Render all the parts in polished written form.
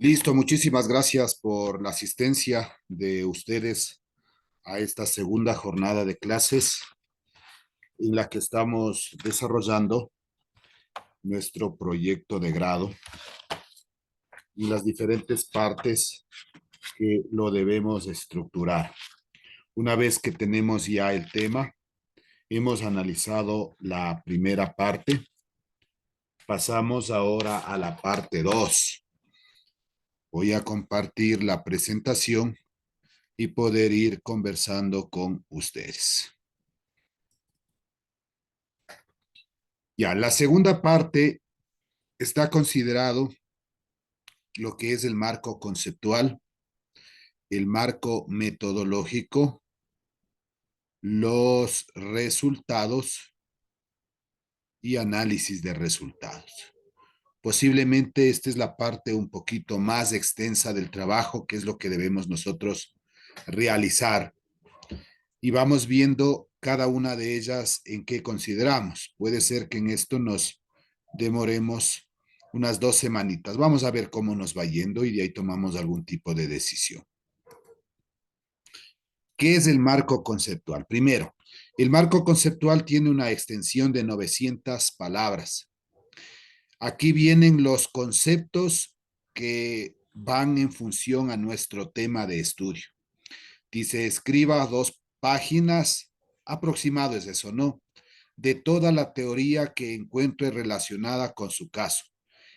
Listo, muchísimas gracias por la asistencia de ustedes a esta segunda jornada de clases en la que estamos desarrollando nuestro proyecto de grado y las diferentes partes que lo debemos estructurar. Una vez que tenemos ya el tema, hemos analizado la primera parte, pasamos ahora a la parte 2. Voy a compartir la presentación y poder ir conversando con ustedes. Ya, la segunda parte está considerado lo que es el marco conceptual, el marco metodológico, los resultados y análisis de resultados. Posiblemente esta es la parte un poquito más extensa del trabajo, que es lo que debemos nosotros realizar. Y vamos viendo cada una de ellas en qué consideramos. Puede ser que en esto nos demoremos unas 2 semanitas. Vamos a ver cómo nos va yendo y de ahí tomamos algún tipo de decisión. ¿Qué es el marco conceptual? Primero, el marco conceptual tiene una extensión de 900 palabras. Aquí vienen los conceptos que van en función a nuestro tema de estudio. Dice, escriba 2 páginas, aproximado es eso, ¿no? De toda la teoría que encuentre relacionada con su caso.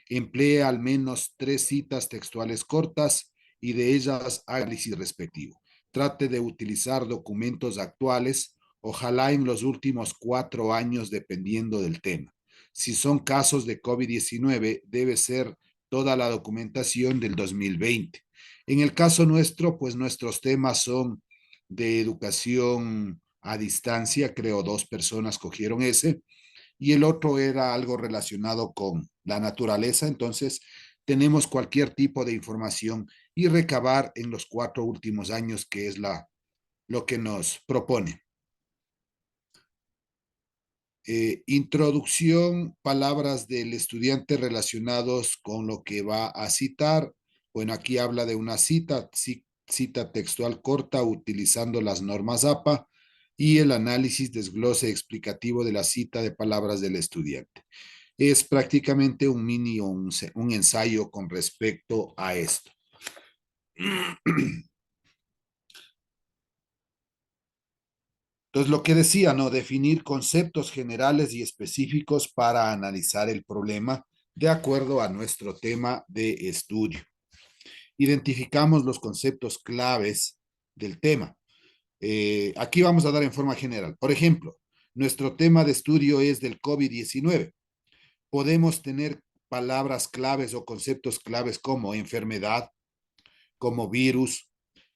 Emplee al menos 3 citas textuales cortas y de ellas análisis respectivo. Trate de utilizar documentos actuales, ojalá en los últimos 4 años, dependiendo del tema. Si son casos de COVID-19, debe ser toda la documentación del 2020. En el caso nuestro, pues nuestros temas son de educación a distancia, creo 2 personas cogieron ese, y el otro era algo relacionado con la naturaleza. Entonces, tenemos cualquier tipo de información y recabar en los 4 últimos años, que es lo que nos propone. Introducción, palabras del estudiante relacionados con lo que va a citar. Bueno, aquí habla de una cita textual corta utilizando las normas APA y el análisis, desglose explicativo de la cita de palabras del estudiante. Es prácticamente un mini o un ensayo con respecto a esto. Entonces, lo que decía, ¿no? Definir conceptos generales y específicos para analizar el problema de acuerdo a nuestro tema de estudio. Identificamos los conceptos claves del tema. Aquí vamos a dar en forma general. Por ejemplo, nuestro tema de estudio es del COVID-19. Podemos tener palabras claves o conceptos claves como enfermedad, como virus,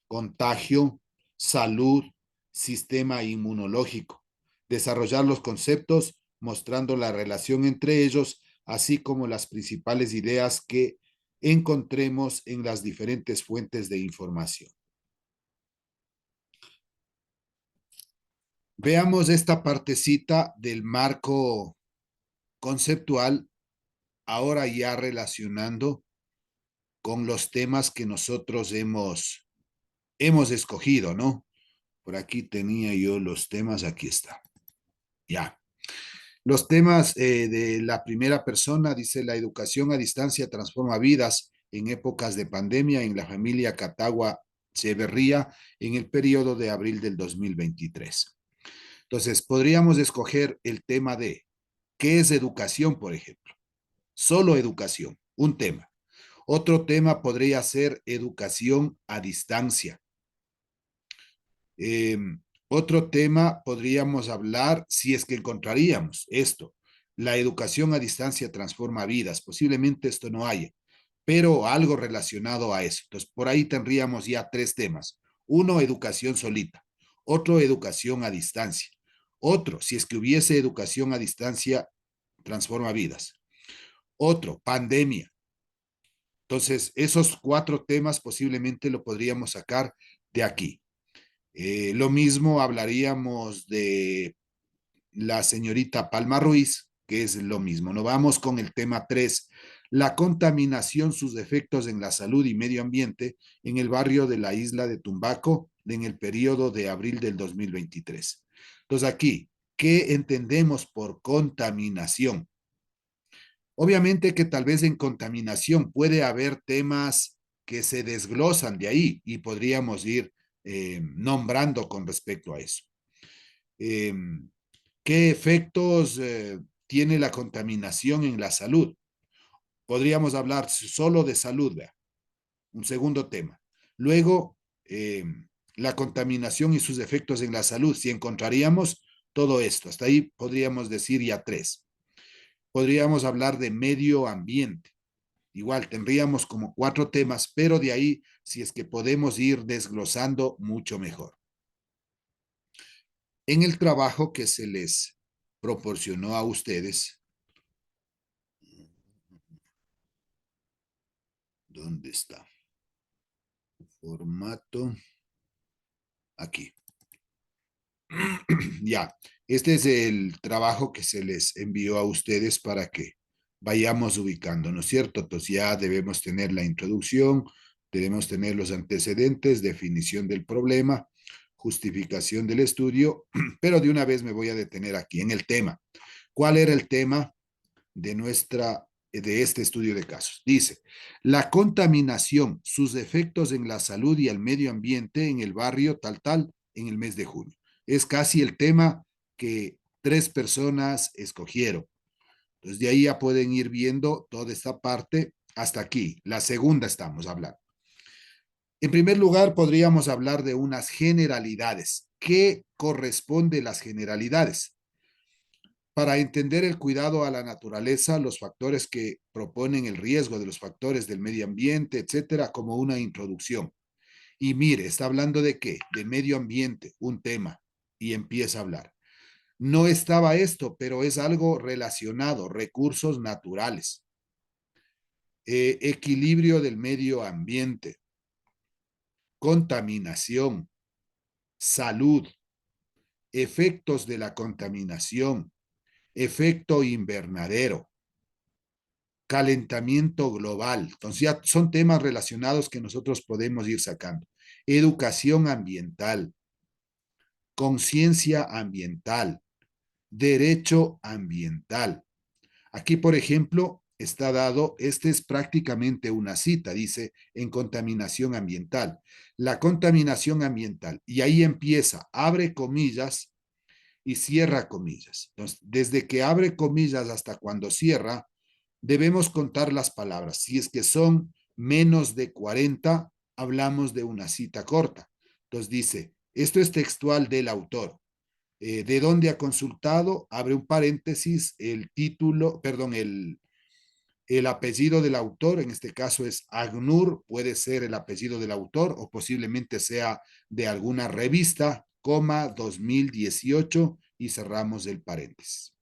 contagio, salud, sistema inmunológico. Desarrollar los conceptos mostrando la relación entre ellos, así como las principales ideas que encontremos en las diferentes fuentes de información. Veamos esta partecita del marco conceptual, ahora ya relacionando con los temas que nosotros hemos escogido, ¿no? Por aquí tenía yo los temas, aquí está. Ya. Los temas de la primera persona, dice, la educación a distancia transforma vidas en épocas de pandemia en la familia Catagua Echeverría en el periodo de abril del 2023. Entonces, podríamos escoger el tema de qué es educación, por ejemplo. Solo educación, un tema. Otro tema podría ser educación a distancia. Eh, Otro tema podríamos hablar, si es que encontraríamos esto, la educación a distancia transforma vidas. Posiblemente esto no haya, pero algo relacionado a eso. Entonces, por ahí tendríamos ya 3 temas. Uno, educación solita. Otro, educación a distancia. Otro, si es que hubiese educación a distancia, transforma vidas. Otro, pandemia. Entonces, esos 4 temas posiblemente lo podríamos sacar de aquí. Lo mismo hablaríamos de la señorita Palma Ruiz, que es lo mismo. Nos vamos con el tema 3, la contaminación, sus efectos en la salud y medio ambiente en el barrio de la isla de Tumbaco en el periodo de abril del 2023. Entonces aquí, ¿qué entendemos por contaminación? Obviamente que tal vez en contaminación puede haber temas que se desglosan de ahí y podríamos ir nombrando con respecto a eso. Eh, ¿Qué efectos tiene la contaminación en la salud? Podríamos hablar solo de salud, ¿vea? Un segundo tema. Luego, la contaminación y sus efectos en la salud, si encontraríamos todo esto, hasta ahí podríamos decir ya tres. Podríamos hablar de medio ambiente. Igual tendríamos como cuatro temas, pero de ahí, si es que podemos ir desglosando mucho mejor. En el trabajo que se les proporcionó a ustedes, ¿dónde está? Formato, aquí. Ya, este es el trabajo que se les envió a ustedes para que vayamos ubicando, ¿no es cierto? Entonces ya debemos tener la introducción, debemos tener los antecedentes, definición del problema, justificación del estudio, pero de una vez me voy a detener aquí en el tema. ¿Cuál era el tema de este estudio de casos? Dice, la contaminación, sus efectos en la salud y el medio ambiente en el barrio tal, en el mes de junio. Es casi el tema que tres personas escogieron. Entonces, de ahí ya pueden ir viendo toda esta parte hasta aquí. La segunda estamos hablando. En primer lugar, podríamos hablar de unas generalidades. ¿Qué corresponde a las generalidades? Para entender el cuidado a la naturaleza, los factores que proponen el riesgo de los factores del medio ambiente, etcétera, como una introducción. Y mire, está hablando de qué? De medio ambiente, un tema, y empieza a hablar. No estaba esto, pero es algo relacionado, recursos naturales, equilibrio del medio ambiente, contaminación, salud, efectos de la contaminación, efecto invernadero, calentamiento global. Entonces ya son temas relacionados que nosotros podemos ir sacando. Educación ambiental, conciencia ambiental, derecho ambiental. Aquí, por ejemplo, está dado, este es prácticamente una cita, dice, en contaminación ambiental. La contaminación ambiental, y ahí empieza, abre comillas y cierra comillas. Entonces, desde que abre comillas hasta cuando cierra, debemos contar las palabras. Si es que son menos de 40, hablamos de una cita corta. Entonces dice, esto es textual del autor. ¿De dónde ha consultado? Abre un paréntesis, el título, perdón, el apellido del autor, en este caso es Agnur, puede ser el apellido del autor o posiblemente sea de alguna revista, coma 2018 y cerramos el paréntesis.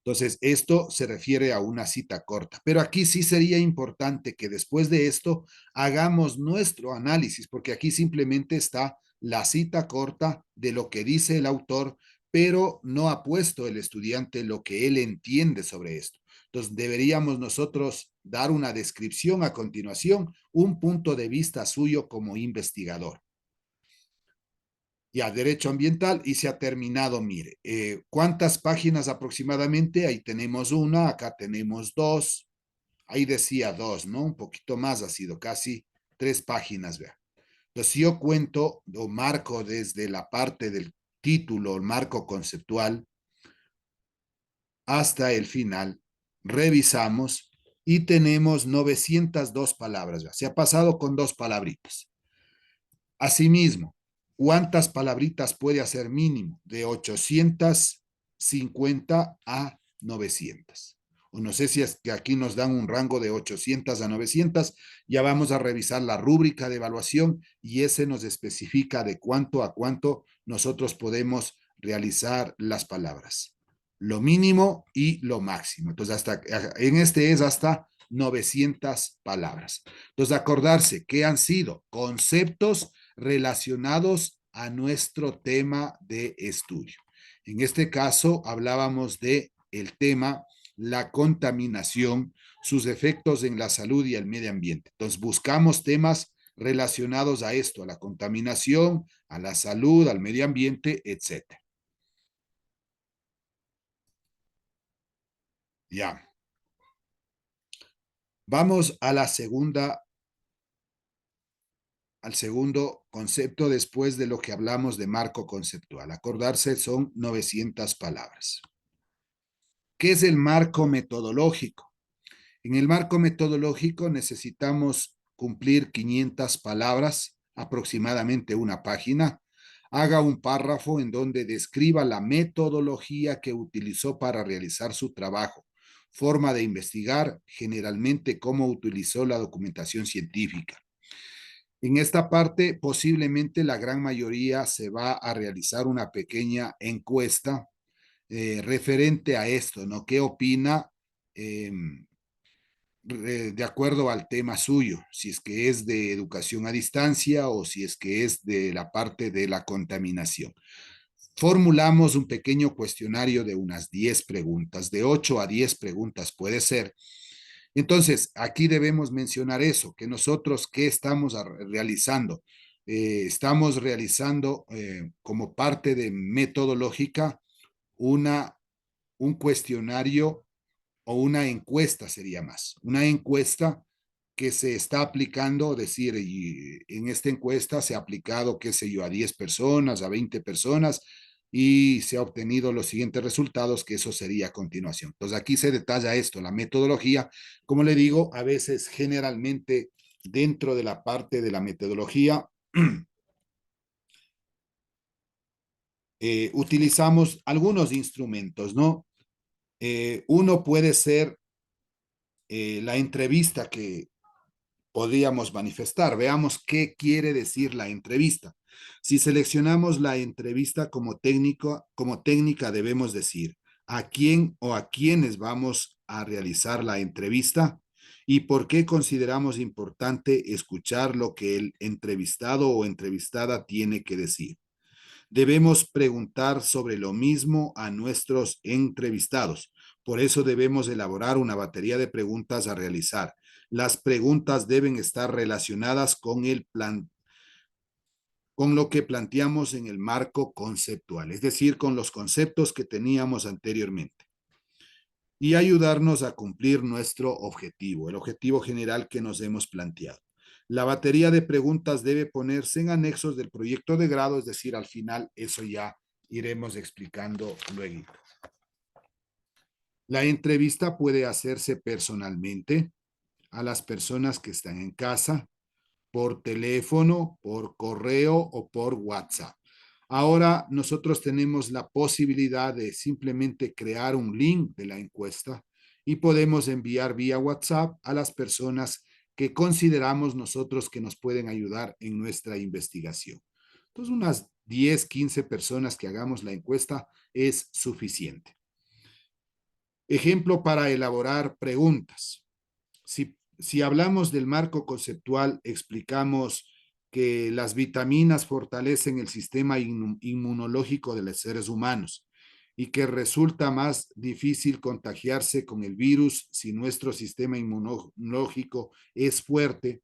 Entonces, esto se refiere a una cita corta, pero aquí sí sería importante que después de esto hagamos nuestro análisis, porque aquí simplemente está la cita corta de lo que dice el autor, pero no ha puesto el estudiante lo que él entiende sobre esto. Entonces, deberíamos nosotros dar una descripción a continuación, un punto de vista suyo como investigador. Ya, derecho ambiental y se ha terminado, mire, ¿cuántas páginas aproximadamente? Ahí tenemos una, acá tenemos dos, ahí decía dos, ¿no? Un poquito más ha sido, casi 3 páginas, vea. Entonces, si yo cuento o marco desde la parte del título, el marco conceptual, hasta el final, revisamos y tenemos 902 palabras, vea. Se ha pasado con 2 palabritas. Asimismo, ¿cuántas palabritas puede hacer mínimo? De 850 a 900. O no sé si es que aquí nos dan un rango de 800 a 900. Ya vamos a revisar la rúbrica de evaluación y ese nos especifica de cuánto a cuánto nosotros podemos realizar las palabras. Lo mínimo y lo máximo. Entonces, en este es hasta 900 palabras. Entonces, acordarse que han sido conceptos relacionados a nuestro tema de estudio. En este caso, hablábamos de el tema la contaminación, sus efectos en la salud y el medio ambiente. Entonces, buscamos temas relacionados a esto, a la contaminación, a la salud, al medio ambiente, etcétera. Ya. Vamos a la segunda, al segundo concepto después de lo que hablamos de marco conceptual. Acordarse, son 900 palabras. ¿Qué es el marco metodológico? En el marco metodológico necesitamos cumplir 500 palabras, aproximadamente una página. Haga un párrafo en donde describa la metodología que utilizó para realizar su trabajo, forma de investigar, generalmente cómo utilizó la documentación científica. En esta parte, posiblemente la gran mayoría se va a realizar una pequeña encuesta referente a esto, ¿no? ¿Qué opina eh, de acuerdo al tema suyo? Si es que es de educación a distancia o si es que es de la parte de la contaminación. Formulamos un pequeño cuestionario de unas 10 preguntas, de 8 a 10 preguntas puede ser. Entonces, aquí debemos mencionar eso, que nosotros, ¿qué estamos realizando? Estamos realizando como parte de metodológica una, un cuestionario o una encuesta sería más, una encuesta que se está aplicando, decir, y en esta encuesta se ha aplicado, qué sé yo, a 10 personas, a 20 personas, y se ha obtenido los siguientes resultados, que eso sería a continuación. Entonces aquí se detalla esto, la metodología, como le digo, a veces generalmente dentro de la parte de la metodología utilizamos algunos instrumentos, ¿no? Uno puede ser la entrevista que podríamos manifestar. Veamos qué quiere decir la entrevista. Si seleccionamos la entrevista como técnico, como técnica, debemos decir a quién o a quiénes vamos a realizar la entrevista y por qué consideramos importante escuchar lo que el entrevistado o entrevistada tiene que decir. Debemos preguntar sobre lo mismo a nuestros entrevistados. Por eso debemos elaborar una batería de preguntas a realizar. Las preguntas deben estar relacionadas con el plan, con lo que planteamos en el marco conceptual, es decir, con los conceptos que teníamos anteriormente, y ayudarnos a cumplir nuestro objetivo, el objetivo general que nos hemos planteado. La batería de preguntas debe ponerse en anexos del proyecto de grado, es decir, al final eso ya iremos explicando luego. La entrevista puede hacerse personalmente a las personas que están en casa, por teléfono, por correo o por WhatsApp. Ahora nosotros tenemos la posibilidad de simplemente crear un link de la encuesta y podemos enviar vía WhatsApp a las personas que consideramos nosotros que nos pueden ayudar en nuestra investigación. Entonces, unas 10, 15 personas que hagamos la encuesta es suficiente. Ejemplo para elaborar preguntas. Si hablamos del marco conceptual, explicamos que las vitaminas fortalecen el sistema inmunológico de los seres humanos y que resulta más difícil contagiarse con el virus si nuestro sistema inmunológico es fuerte.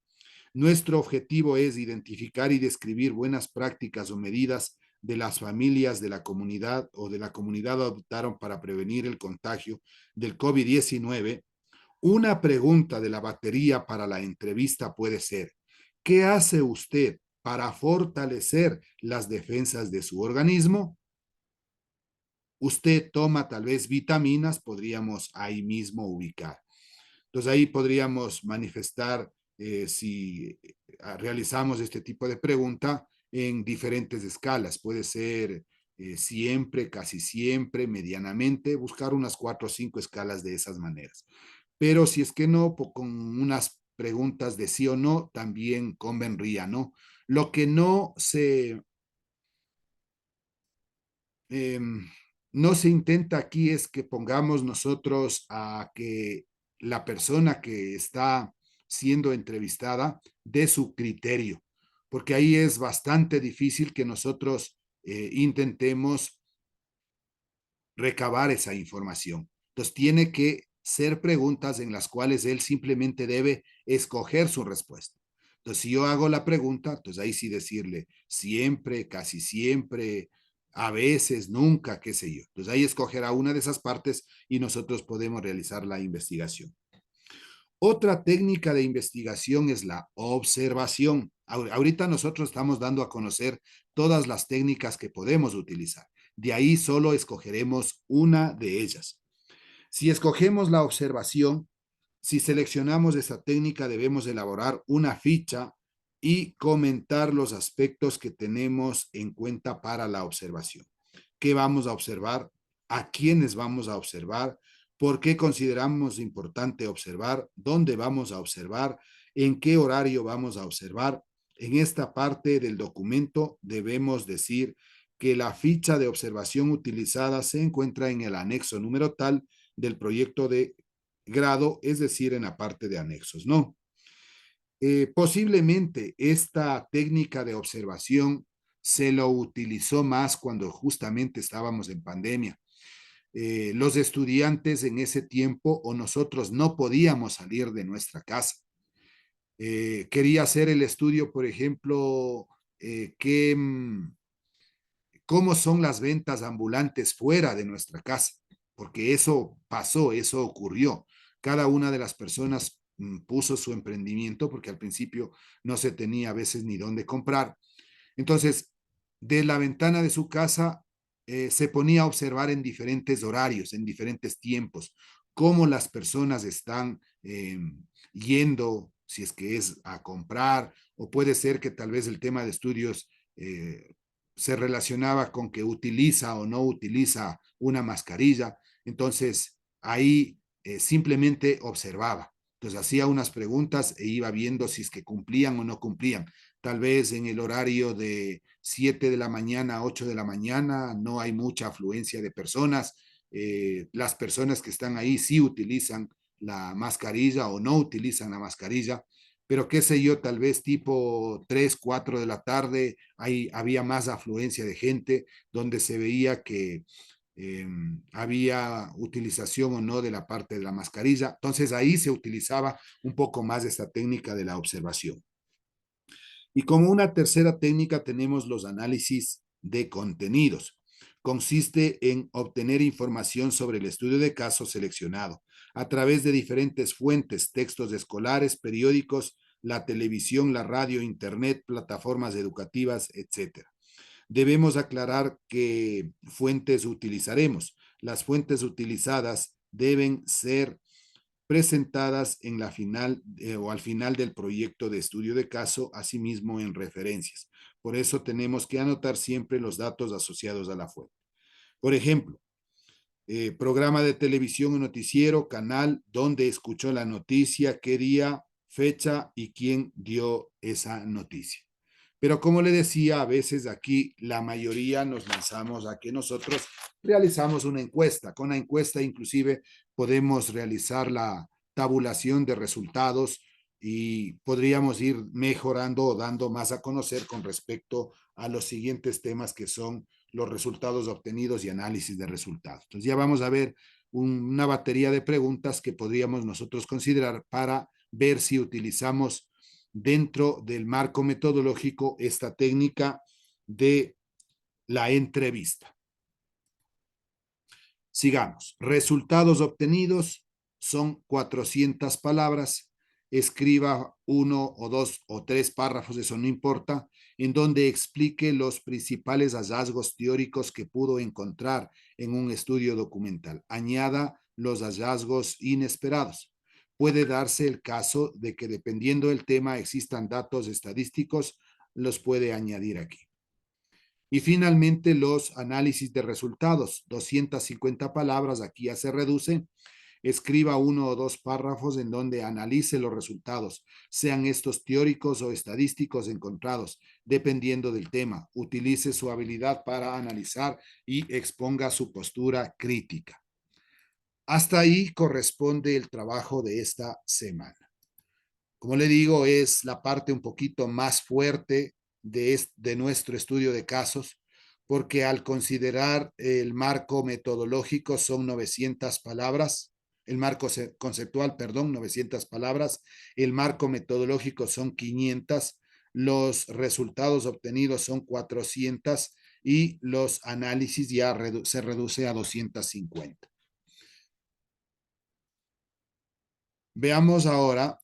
Nuestro objetivo es identificar y describir buenas prácticas o medidas de las familias de la comunidad o de la comunidad adoptaron para prevenir el contagio del COVID-19. Una pregunta de la batería para la entrevista puede ser, ¿qué hace usted para fortalecer las defensas de su organismo? Usted toma tal vez vitaminas, podríamos ahí mismo ubicar. Entonces ahí podríamos manifestar si realizamos este tipo de pregunta en diferentes escalas. Puede ser siempre, casi siempre, medianamente, buscar unas 4 o 5 escalas de esas maneras. Pero si es que no, con unas preguntas de sí o no, también convendría, ¿no? Lo que eh, no se intenta aquí es que pongamos nosotros a que la persona que está siendo entrevistada dé su criterio, porque ahí es bastante difícil que nosotros intentemos recabar esa información. Entonces, tiene que ser preguntas en las cuales él simplemente debe escoger su respuesta. Entonces, si yo hago la pregunta, entonces ahí sí decirle siempre, casi siempre, a veces, nunca, qué sé yo. Entonces, ahí escogerá una de esas partes y nosotros podemos realizar la investigación. Otra técnica de investigación es la observación. Ahorita nosotros estamos dando a conocer todas las técnicas que podemos utilizar. De ahí solo escogeremos una de ellas. Si escogemos la observación, si seleccionamos esa técnica, debemos elaborar una ficha y comentar los aspectos que tenemos en cuenta para la observación. ¿Qué vamos a observar? ¿A quiénes vamos a observar? ¿Por qué consideramos importante observar? ¿Dónde vamos a observar? ¿En qué horario vamos a observar? En esta parte del documento debemos decir que la ficha de observación utilizada se encuentra en el anexo número tal del proyecto de grado, es decir, en la parte de anexos, ¿no? Posiblemente esta técnica de observación se lo utilizó más cuando justamente estábamos en pandemia. Los estudiantes en ese tiempo o nosotros no podíamos salir de nuestra casa. Quería hacer el estudio, por ejemplo, que cómo son las ventas ambulantes fuera de nuestra casa, porque eso pasó, eso ocurrió. Cada una de las personas puso su emprendimiento porque al principio no se tenía a veces ni dónde comprar. Entonces, de la ventana de su casa se ponía a observar en diferentes horarios, en diferentes tiempos, cómo las personas están yendo, si es que es a comprar, o puede ser que tal vez el tema de estudios se relacionaba con que utiliza o no utiliza una mascarilla. Entonces, ahí simplemente observaba. Entonces, hacía unas preguntas e iba viendo si es que cumplían o no cumplían. Tal vez en el horario de 7 de la mañana a 8 de la mañana no hay mucha afluencia de personas. Las personas que están ahí sí utilizan la mascarilla o no utilizan la mascarilla, pero qué sé yo, tal vez tipo 3 4 de la tarde ahí había más afluencia de gente donde se veía que había utilización o no de la parte de la mascarilla. Entonces ahí se utilizaba un poco más esta técnica de la observación. Y como una tercera técnica tenemos los análisis de contenidos. Consiste en obtener información sobre el estudio de caso seleccionado a través de diferentes fuentes, textos escolares, periódicos, la televisión, la radio, internet, plataformas educativas, etcétera. Debemos aclarar qué fuentes utilizaremos. Las fuentes utilizadas deben ser presentadas en la final o al final del proyecto de estudio de caso, asimismo en referencias. Por eso tenemos que anotar siempre los datos asociados a la fuente. Por ejemplo, programa de televisión o noticiero, canal, donde escuchó la noticia, qué día, fecha y quién dio esa noticia. Pero como le decía, a veces aquí la mayoría nos lanzamos a que nosotros realizamos una encuesta. Con la encuesta inclusive podemos realizar la tabulación de resultados y podríamos ir mejorando o dando más a conocer con respecto a los siguientes temas que son los resultados obtenidos y análisis de resultados. Entonces ya vamos a ver una batería de preguntas que podríamos nosotros considerar para ver si utilizamos dentro del marco metodológico esta técnica de la entrevista. Sigamos. Resultados obtenidos son 400 palabras. Escriba uno o dos o tres párrafos, eso no importa, en donde explique los principales hallazgos teóricos que pudo encontrar en un estudio documental. Añada los hallazgos inesperados. Puede darse el caso de que dependiendo del tema existan datos estadísticos, los puede añadir aquí. Y finalmente los análisis de resultados, 250 palabras, aquí ya se reduce. Escriba uno o dos párrafos en donde analice los resultados, sean estos teóricos o estadísticos encontrados, dependiendo del tema. Utilice su habilidad para analizar y exponga su postura crítica. Hasta ahí corresponde el trabajo de esta semana. Como le digo, es la parte un poquito más fuerte de nuestro estudio de casos, porque al considerar el marco metodológico son 900 palabras, el marco conceptual, perdón, 900 palabras, el marco metodológico son 500, los resultados obtenidos son 400 y los análisis ya se reduce a 250. Veamos ahora,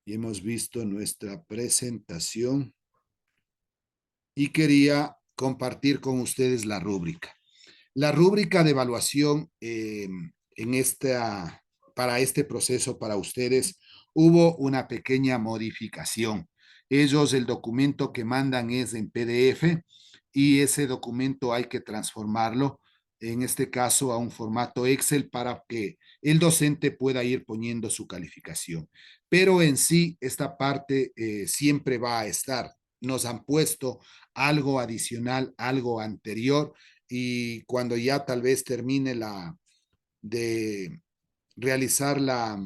y hemos visto nuestra presentación y quería compartir con ustedes la rúbrica. La rúbrica de evaluación para este proceso, para ustedes, hubo una pequeña modificación. Ellos, el documento que mandan es en PDF y ese documento hay que transformarlo, en este caso, a un formato Excel para que el docente pueda ir poniendo su calificación. Pero en sí, esta parte siempre va a estar. Nos han puesto algo adicional, algo anterior, y cuando ya tal vez termine de realizar la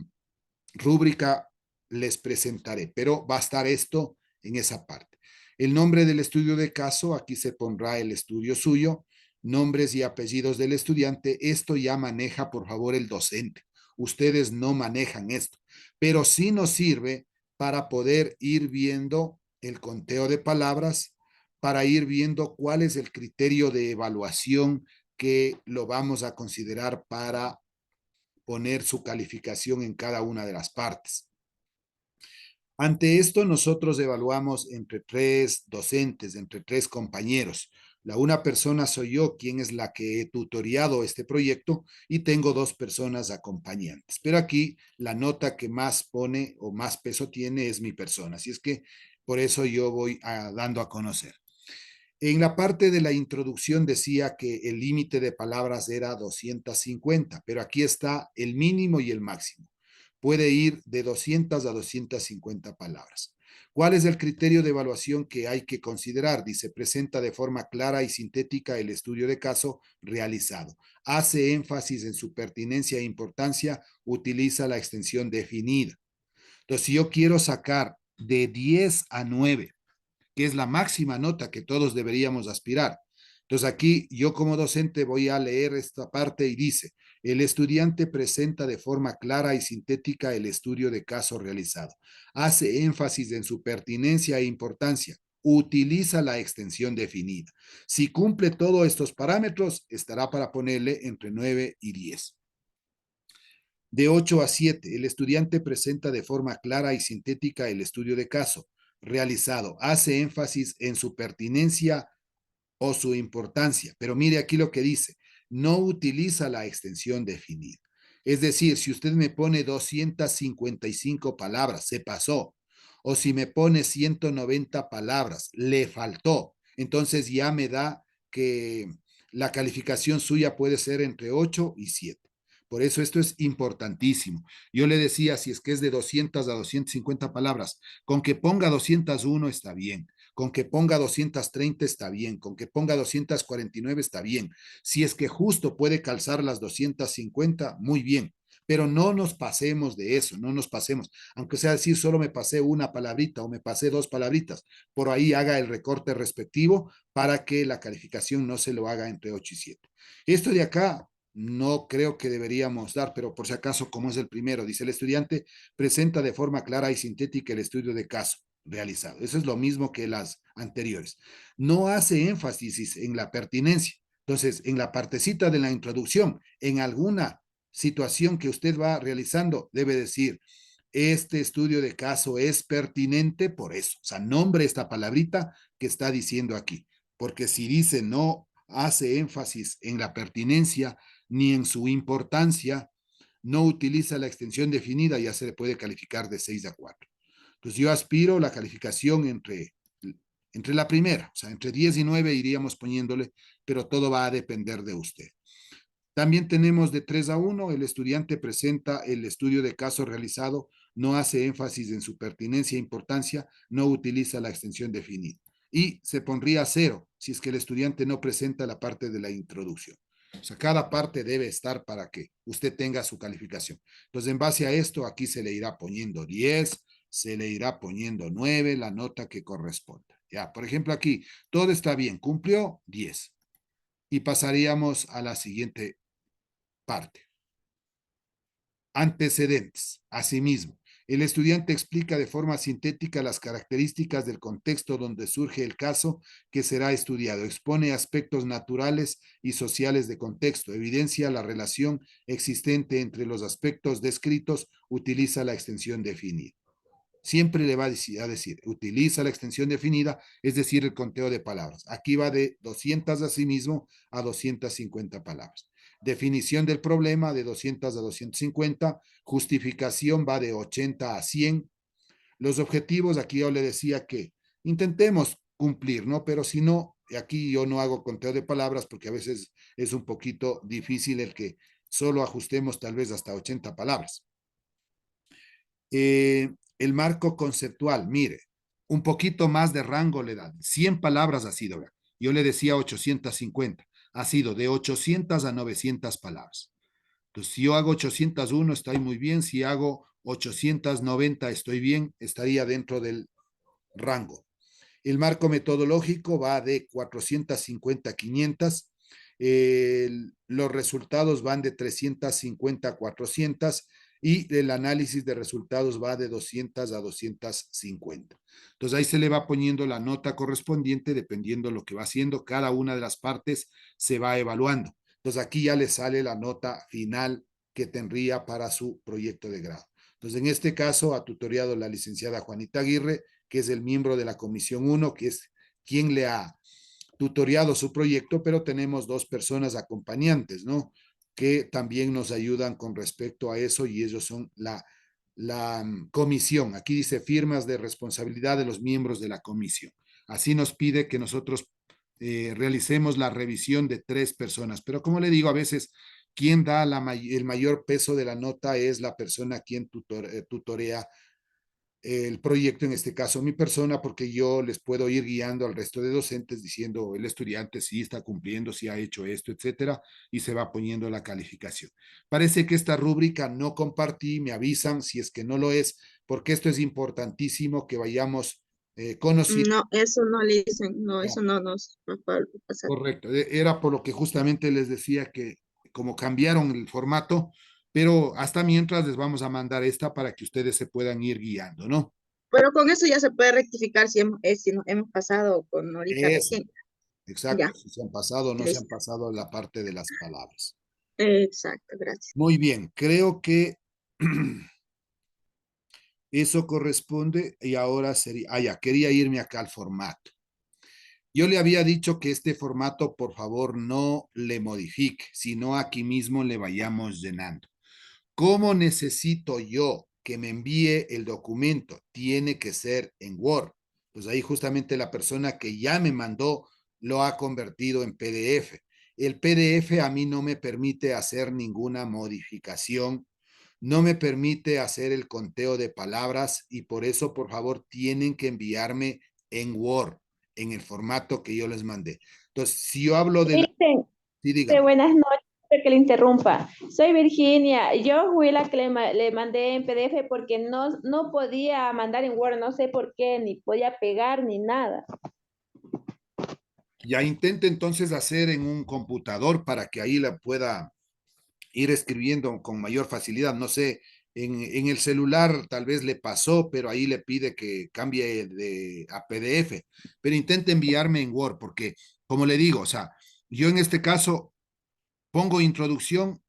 rúbrica, les presentaré, pero va a estar esto en esa parte. El nombre del estudio de caso, aquí se pondrá el estudio suyo, nombres y apellidos del estudiante, esto ya maneja por favor el docente. Ustedes no manejan esto, pero sí nos sirve para poder ir viendo el conteo de palabras, para ir viendo cuál es el criterio de evaluación que lo vamos a considerar para poner su calificación en cada una de las partes. Ante esto, nosotros evaluamos entre tres docentes, entre tres compañeros. La una persona soy yo, quien es la que he tutoriado este proyecto, y tengo dos personas acompañantes. Pero aquí la nota que más pone o más peso tiene es mi persona. Así es que por eso yo voy dando a conocer. En la parte de la introducción decía que el límite de palabras era 250, pero aquí está el mínimo y el máximo. Puede ir de 200 a 250 palabras. ¿Cuál es el criterio de evaluación que hay que considerar? Dice, presenta de forma clara y sintética el estudio de caso realizado. Hace énfasis en su pertinencia e importancia, utiliza la extensión definida. Entonces, si yo quiero sacar de 10 a 9, que es la máxima nota que todos deberíamos aspirar. Entonces aquí yo como docente voy a leer esta parte y dice, el estudiante presenta de forma clara y sintética el estudio de caso realizado. Hace énfasis en su pertinencia e importancia. Utiliza la extensión definida. Si cumple todos estos parámetros, estará para ponerle entre 9 y 10. De 8 a 7, el estudiante presenta de forma clara y sintética el estudio de caso realizado. Hace énfasis en su pertinencia o su importancia. Pero mire aquí lo que dice, no utiliza la extensión definida. Es decir, si usted me pone 255 palabras, se pasó. O si me pone 190 palabras, le faltó. Entonces ya me da que la calificación suya puede ser entre 8 y 7. Por eso esto es importantísimo. Yo le decía, si es que es de 200 a 250 palabras, con que ponga 201 está bien, con que ponga 230 está bien, con que ponga 249 está bien. Si es que justo puede calzar las 250, muy bien. Pero no nos pasemos de eso, no nos pasemos. Aunque sea decir, solo me pasé una palabrita o me pasé dos palabritas, por ahí haga el recorte respectivo para que la calificación no se lo haga entre 8 y 7. Esto de acá no creo que deberíamos dar, pero por si acaso, como es el primero, dice el estudiante, presenta de forma clara y sintética el estudio de caso realizado. Eso es lo mismo que las anteriores. No hace énfasis en la pertinencia. Entonces, en la partecita de la introducción, en alguna situación que usted va realizando, debe decir, este estudio de caso es pertinente por eso. O sea, nombre esta palabrita que está diciendo aquí. Porque si dice no hace énfasis en la pertinencia ni en su importancia, no utiliza la extensión definida, ya se le puede calificar de 6 a 4. Entonces yo aspiro la calificación entre la primera, o sea, entre 10 y 9 iríamos poniéndole, pero todo va a depender de usted. También tenemos de 3 a 1, el estudiante presenta el estudio de caso realizado, no hace énfasis en su pertinencia e importancia, no utiliza la extensión definida. Y se pondría 0 si es que el estudiante no presenta la parte de la introducción. O sea, cada parte debe estar para que usted tenga su calificación. Entonces, en base a esto, aquí se le irá poniendo 10, se le irá poniendo 9, la nota que corresponda. Ya, por ejemplo, aquí, todo está bien, cumplió 10. Y pasaríamos a la siguiente parte. Antecedentes. Asimismo, el estudiante explica de forma sintética las características del contexto donde surge el caso que será estudiado, expone aspectos naturales y sociales de contexto, evidencia la relación existente entre los aspectos descritos, utiliza la extensión definida. Siempre le va a decir, utiliza la extensión definida, es decir, el conteo de palabras. Aquí va de 200 a sí mismo a 250 palabras. Definición del problema de 200 a 250. Justificación va de 80 a 100. Los objetivos, aquí yo le decía que intentemos cumplir, ¿no? Pero si no, aquí yo no hago conteo de palabras porque a veces es un poquito difícil el que solo ajustemos tal vez hasta 80 palabras. El marco conceptual, mire, un poquito más de rango le da, 100 palabras ha sido, yo le decía 850, ha sido de 800 a 900 palabras. Entonces, si yo hago 801, estoy muy bien, si hago 890, estoy bien, estaría dentro del rango. El marco metodológico va de 450 a 500. Los resultados van de 350 a 400 y el análisis de resultados va de 200 a 250. Entonces ahí se le va poniendo la nota correspondiente dependiendo de lo que va haciendo. Cada una de las partes se va evaluando. Entonces aquí ya le sale la nota final que tendría para su proyecto de grado. Entonces en este caso ha tutoriado la licenciada Juanita Aguirre, que es el miembro de la Comisión 1, que es quien le ha tutoriado su proyecto, pero tenemos dos personas acompañantes, ¿no? Que también nos ayudan con respecto a eso y ellos son la comisión. Aquí dice firmas de responsabilidad de los miembros de la comisión. Así nos pide que nosotros realicemos la revisión de 3 personas, pero como le digo, a veces quien da el mayor peso de la nota es la persona quien tutorea el proyecto, en este caso mi persona, porque yo les puedo ir guiando al resto de docentes diciendo el estudiante sí está cumpliendo, sí ha hecho esto, etcétera, y se va poniendo la calificación. Parece que esta rúbrica no compartí, me avisan si es que no lo es, porque esto es importantísimo que vayamos conociendo. No, eso no le dicen, no, Ya, eso no nos va a pasar. correcto, era por lo que justamente les decía que como cambiaron el formato, pero hasta mientras les vamos a mandar esta para que ustedes se puedan ir guiando, ¿no? Pero con eso ya se puede rectificar si nos hemos pasado con ahorita Eso. recién. Exacto, Ya, si se han pasado o no se han listo. pasado la parte de las palabras. Exacto, gracias. Muy bien, creo que eso corresponde y ahora sería, ya, quería irme acá al formato. Yo le había dicho que este formato, por favor, no le modifique, sino aquí mismo le vayamos llenando. ¿Cómo necesito yo que me envíe el documento? Tiene que ser en Word. Pues ahí justamente la persona que ya me mandó lo ha convertido en PDF. El PDF a mí no me permite hacer ninguna modificación, no me permite hacer el conteo de palabras y por eso, por favor, tienen que enviarme en Word, en el formato que yo les mandé. Entonces, si yo hablo de la... Dicen, Sí, dígame. buenas noches, que le interrumpa. Soy Virginia. Yo fui la que le mandé en PDF porque no podía mandar en Word, no sé por qué, ni podía pegar ni nada. Ya intente entonces hacer en un computador para que ahí la pueda ir escribiendo con mayor facilidad. No sé, en el celular tal vez le pasó, pero ahí le pide que cambie a PDF. Pero intente enviarme en Word, porque como le digo, o sea, yo en este caso pongo introducción,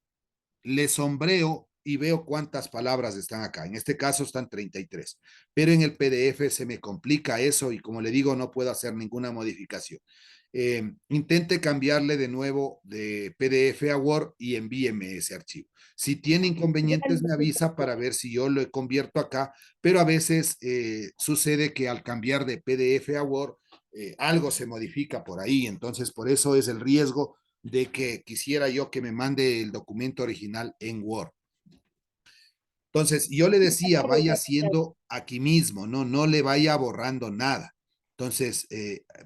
le sombreo y veo cuántas palabras están acá. En este caso están 33, pero en el PDF se me complica eso y como le digo, no puedo hacer ninguna modificación. Intente cambiarle de nuevo de PDF a Word y envíeme ese archivo. Si tiene inconvenientes, me avisa para ver si yo lo convierto acá, pero a veces sucede que al cambiar de PDF a Word, algo se modifica por ahí, entonces por eso es el riesgo de que quisiera yo que me mande el documento original en Word. Entonces, yo le decía, vaya haciendo aquí mismo, ¿no? No le vaya borrando nada. Entonces,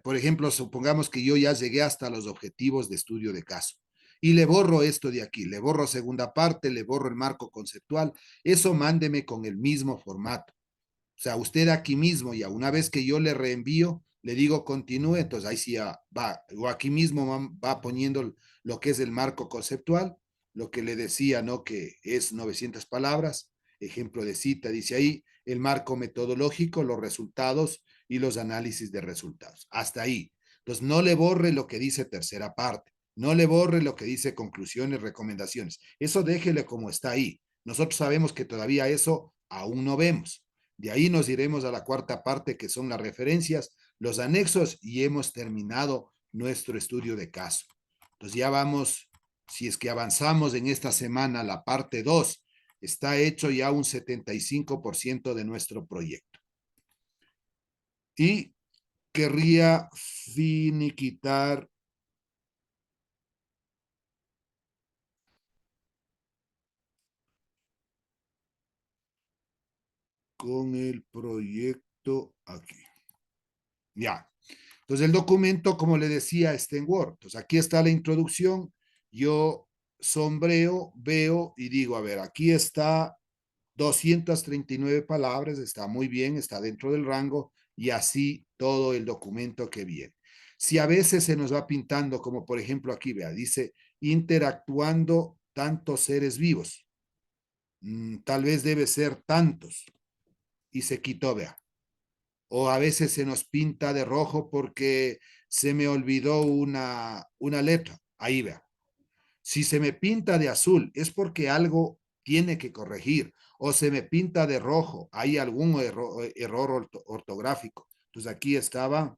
por ejemplo, supongamos que yo ya llegué hasta los objetivos de estudio de caso y le borro esto de aquí, le borro segunda parte, le borro el marco conceptual, eso mándeme con el mismo formato. O sea, usted aquí mismo ya, una vez que yo le reenvío, le digo continúe, entonces ahí sí va, o aquí mismo va poniendo lo que es el marco conceptual, lo que le decía, ¿no? Que es 900 palabras, ejemplo de cita, dice ahí, el marco metodológico, los resultados y los análisis de resultados. Hasta ahí. Entonces, no le borre lo que dice tercera parte, no le borre lo que dice conclusiones, recomendaciones. Eso déjele como está ahí. Nosotros sabemos que todavía eso aún no vemos. De ahí nos iremos a la cuarta parte, que son las referencias, los anexos, y hemos terminado nuestro estudio de caso. Entonces ya vamos, si es que avanzamos en esta semana, la parte 2, está hecho ya un 75% de nuestro proyecto. Y querría finiquitar con el proyecto aquí. Ya. Entonces, el documento, como le decía, está en Word. Entonces, aquí está la introducción. Yo sombreo, veo y digo, a ver, aquí está 239 palabras, está muy bien, está dentro del rango, y así todo el documento que viene. Si a veces se nos va pintando, como por ejemplo aquí, vea, dice interactuando tantos seres vivos. Tal vez debe ser tantos, y se quitó, vea. O a veces se nos pinta de rojo porque se me olvidó una letra. Ahí vea. Si se me pinta de azul es porque algo tiene que corregir. O se me pinta de rojo, hay algún error ortográfico. Entonces aquí estaba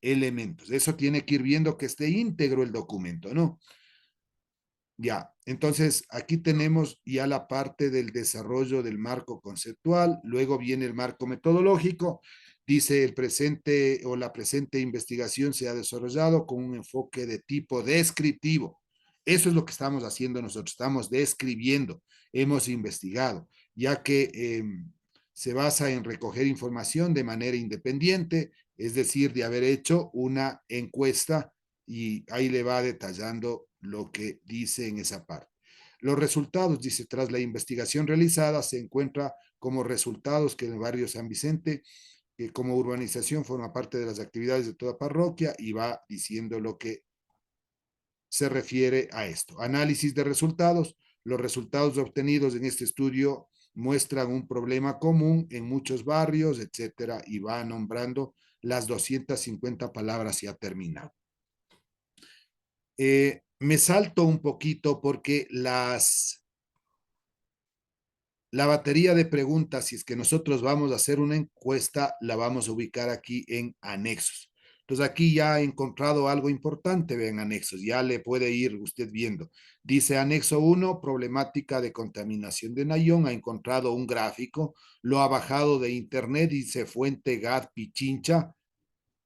elementos. Eso tiene que ir viendo que esté íntegro el documento, ¿no? Ya, entonces aquí tenemos ya la parte del desarrollo del marco conceptual, luego viene el marco metodológico, dice el presente o la presente investigación se ha desarrollado con un enfoque de tipo descriptivo. Eso es lo que estamos haciendo nosotros, estamos describiendo, hemos investigado, ya que se basa en recoger información de manera independiente, es decir, de haber hecho una encuesta, y ahí le va detallando lo que dice en esa parte. Los resultados, dice, tras la investigación realizada, se encuentra como resultados que en el barrio San Vicente, que como urbanización forma parte de las actividades de toda parroquia, y va diciendo lo que se refiere a esto. Análisis de resultados. Los resultados obtenidos en este estudio muestran un problema común en muchos barrios, etcétera, y va nombrando las 250 palabras ya terminado. Me salto un poquito porque la batería de preguntas, si es que nosotros vamos a hacer una encuesta, la vamos a ubicar aquí en anexos. Entonces aquí ya he encontrado algo importante, vean anexos, ya le puede ir usted viendo. Dice anexo 1, problemática de contaminación de Nayón, ha encontrado un gráfico, lo ha bajado de internet, dice fuente GAD Pichincha.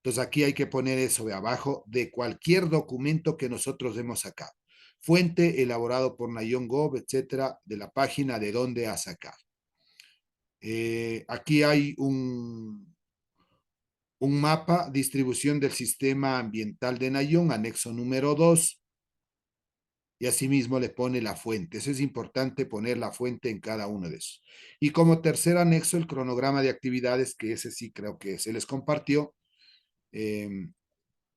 Entonces aquí hay que poner eso de abajo de cualquier documento que nosotros hemos sacado. Fuente elaborado por Nayón Gov, etcétera, de la página de dónde ha sacado. Aquí hay un mapa, distribución del sistema ambiental de Nayón, anexo número 2, y asimismo le pone la fuente. Eso es importante, poner la fuente en cada uno de esos. Y como tercer anexo, el cronograma de actividades, que ese sí creo que se les compartió.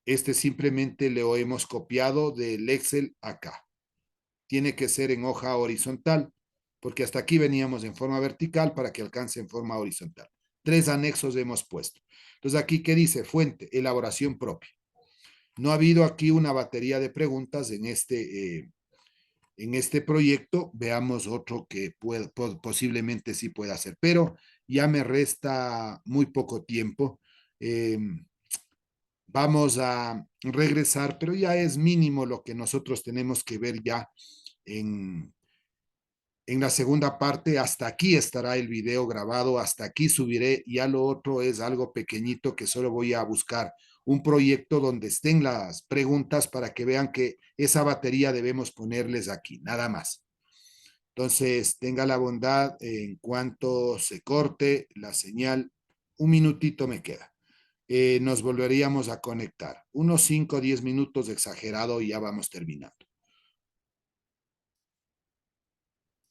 Este simplemente lo hemos copiado del Excel acá. Tiene que ser en hoja horizontal, porque hasta aquí veníamos en forma vertical para que alcance en forma horizontal. 3 anexos hemos puesto. Entonces aquí, ¿qué dice? Fuente, elaboración propia. No ha habido aquí una batería de preguntas en este proyecto. Veamos otro que posiblemente sí pueda hacer, pero ya me resta muy poco tiempo. Vamos a regresar, pero ya es mínimo lo que nosotros tenemos que ver ya en la segunda parte. Hasta aquí estará el video grabado, hasta aquí subiré, ya lo otro es algo pequeñito que solo voy a buscar un proyecto donde estén las preguntas para que vean que esa batería debemos ponerles aquí, nada más. Entonces, tenga la bondad, en cuanto se corte la señal, un minutito me queda. Nos volveríamos a conectar. Unos 5 o 10 minutos exagerado y ya vamos terminando.